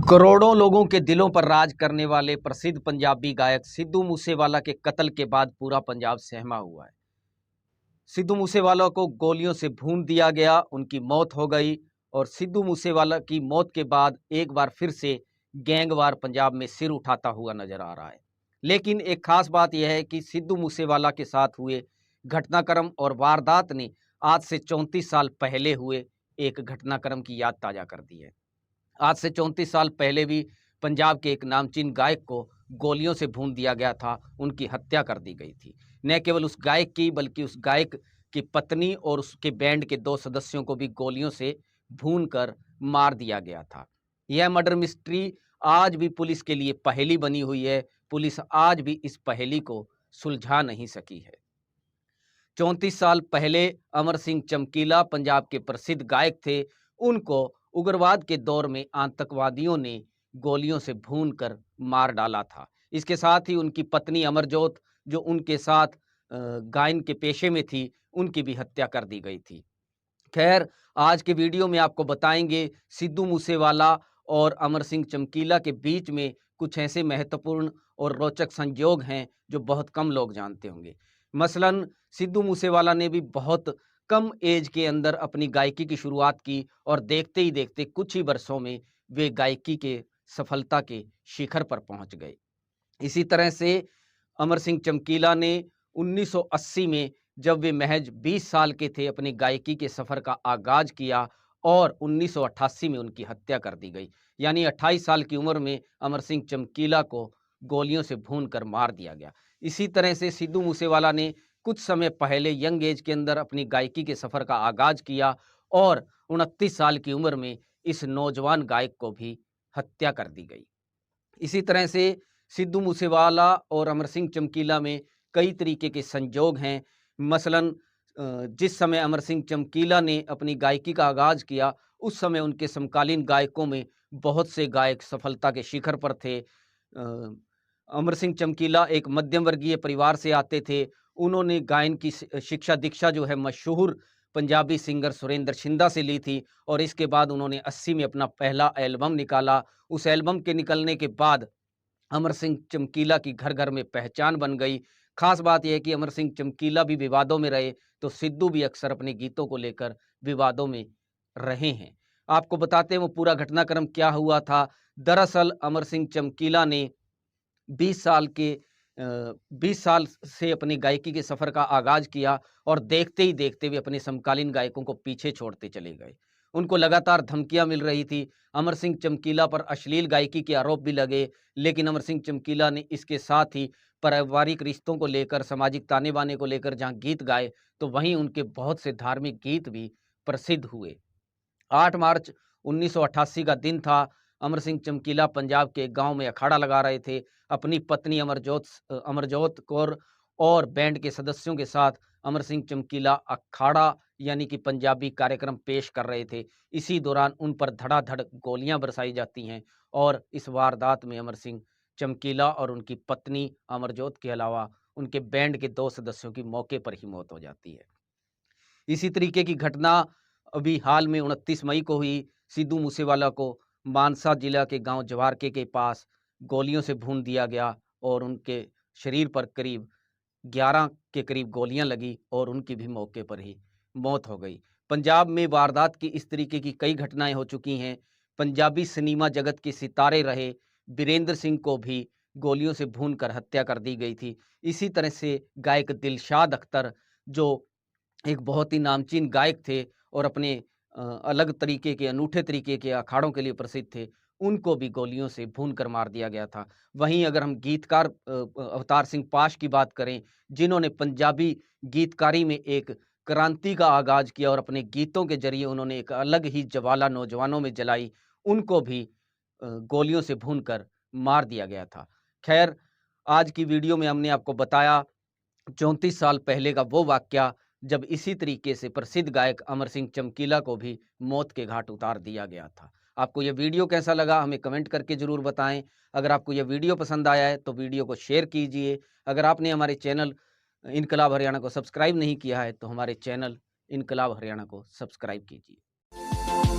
करोड़ों लोगों के दिलों पर राज करने वाले प्रसिद्ध पंजाबी गायक सिद्धू मूसेवाला के कत्ल के बाद पूरा पंजाब सहमा हुआ है। सिद्धू मूसेवाला को गोलियों से भून दिया गया, उनकी मौत हो गई और सिद्धू मूसेवाला की मौत के बाद एक बार फिर से गैंगवार पंजाब में सिर उठाता हुआ नजर आ रहा है। लेकिन एक खास बात यह है कि सिद्धू मूसेवाला के साथ हुए घटनाक्रम और वारदात ने आज से 34 साल पहले हुए एक घटनाक्रम की याद ताजा कर दी है। आज से 34 साल पहले भी पंजाब के एक नामचीन गायक को गोलियों से भून दिया गया था, उनकी हत्या कर दी गई थी। न केवल उस गायक की बल्कि उस गायक की पत्नी और उसके बैंड के 2 सदस्यों को भी गोलियों से भून कर मार दिया गया था। यह मर्डर मिस्ट्री आज भी पुलिस के लिए पहेली बनी हुई है। पुलिस आज भी इस पहेली को सुलझा नहीं सकी है। 34 साल पहले अमर सिंह चमकीला पंजाब के प्रसिद्ध गायक थे। उनको उग्रवाद के दौर में आतंकवादियों ने गोलियों से भूनकर मार डाला था। इसके साथ ही उनकी पत्नी अमरजोत, जो उनके साथ गायन के पेशे में थी, उनकी भी हत्या कर दी गई थी। खैर, आज के वीडियो में आपको बताएंगे सिद्धू मूसेवाला और अमर सिंह चमकीला के बीच में कुछ ऐसे महत्वपूर्ण और रोचक संयोग हैं जो बहुत कम लोग जानते होंगे। मसलन सिद्धू मूसेवाला ने भी बहुत कम एज के अंदर अपनी गायकी की शुरुआत की और देखते ही देखते कुछ ही वर्षों में वे गायकी के सफलता के शिखर पर पहुंच गए। इसी तरह से अमर सिंह चमकीला ने 1980 में जब वे महज 20 साल के थे अपनी गायकी के सफर का आगाज किया और 1988 में उनकी हत्या कर दी गई। यानी 28 साल की उम्र में अमर सिंह चमकीला को गोलियों से भूनकर मार दिया गया। इसी तरह से सिद्धू मूसेवाला ने कुछ समय पहले यंग एज के अंदर अपनी गायकी के सफर का आगाज किया और 29 साल की उम्र में इस नौजवान गायक को भी हत्या कर दी गई। इसी तरह से सिद्धू मूसेवाला और अमर सिंह चमकीला में कई तरीके के संजोग हैं। मसलन जिस समय अमर सिंह चमकीला ने अपनी गायकी का आगाज किया, उस समय उनके समकालीन गायकों में बहुत से गायक सफलता के शिखर पर थे। अमर सिंह चमकीला एक मध्यम वर्गीय परिवार से आते थे। उन्होंने गायन की शिक्षा दीक्षा जो है मशहूर पंजाबी सिंगर सुरेंद्र शिंदा से ली थी और इसके बाद उन्होंने 80 में अपना पहला एल्बम निकाला। उस एल्बम के निकलने के बाद अमर सिंह चमकीला की घर घर में पहचान बन गई। खास बात यह है कि अमर सिंह चमकीला भी विवादों में रहे, तो सिद्धू भी अक्सर अपने गीतों को लेकर विवादों में रहे हैं। आपको बताते हैं वो पूरा घटनाक्रम क्या हुआ था। दरअसल अमर सिंह चमकीला ने 20 साल से अपनी गायकी के सफर का आगाज किया और देखते ही देखते वे अपने समकालीन गायकों को पीछे छोड़ते चले गए। उनको लगातार धमकियां मिल रही थी। अमर सिंह चमकीला पर अश्लील गायकी के आरोप भी लगे, लेकिन अमर सिंह चमकीला ने इसके साथ ही पारिवारिक रिश्तों को लेकर, सामाजिक ताने बाने को लेकर जहां गीत गाए, तो वहीं उनके बहुत से धार्मिक गीत भी प्रसिद्ध हुए। 8 मार्च 1988 का दिन था। अमर सिंह चमकीला पंजाब के एक गांव में अखाड़ा लगा रहे थे। अपनी पत्नी अमरजोत कौर और बैंड के सदस्यों के साथ अमर सिंह चमकीला अखाड़ा यानी कि पंजाबी कार्यक्रम पेश कर रहे थे। इसी दौरान उन पर धड़ाधड़ गोलियां बरसाई जाती हैं और इस वारदात में अमर सिंह चमकीला और उनकी पत्नी अमरजोत के अलावा उनके बैंड के 2 सदस्यों की मौके पर ही मौत हो जाती है। इसी तरीके की घटना अभी हाल में 29 मई को हुई। सिद्धू मूसेवाला को मानसा जिला के गांव जवारके के पास गोलियों से भून दिया गया और उनके शरीर पर करीब 11 के करीब गोलियां लगी और उनकी भी मौके पर ही मौत हो गई। पंजाब में वारदात की इस तरीके की कई घटनाएं हो चुकी हैं। पंजाबी सिनेमा जगत के सितारे रहे बीरेंद्र सिंह को भी गोलियों से भूनकर हत्या कर दी गई थी। इसी तरह से गायक दिलशाद अख्तर, जो एक बहुत ही नामचीन गायक थे और अपने अलग तरीके के अनूठे तरीके के अखाड़ों के लिए प्रसिद्ध थे, उनको भी गोलियों से भूनकर मार दिया गया था। वहीं अगर हम गीतकार अवतार सिंह पाश की बात करें, जिन्होंने पंजाबी गीतकारी में एक क्रांति का आगाज किया और अपने गीतों के जरिए उन्होंने एक अलग ही ज्वाला नौजवानों में जलाई, उनको भी गोलियों से भूनकर मार दिया गया था। खैर, आज की वीडियो में हमने आपको बताया 34 साल पहले का वो वाकया जब इसी तरीके से प्रसिद्ध गायक अमर सिंह चमकीला को भी मौत के घाट उतार दिया गया था। आपको यह वीडियो कैसा लगा हमें कमेंट करके ज़रूर बताएं। अगर आपको यह वीडियो पसंद आया है तो वीडियो को शेयर कीजिए। अगर आपने हमारे चैनल इनकलाब हरियाणा को सब्सक्राइब नहीं किया है तो हमारे चैनल इनकलाब हरियाणा को सब्सक्राइब कीजिए।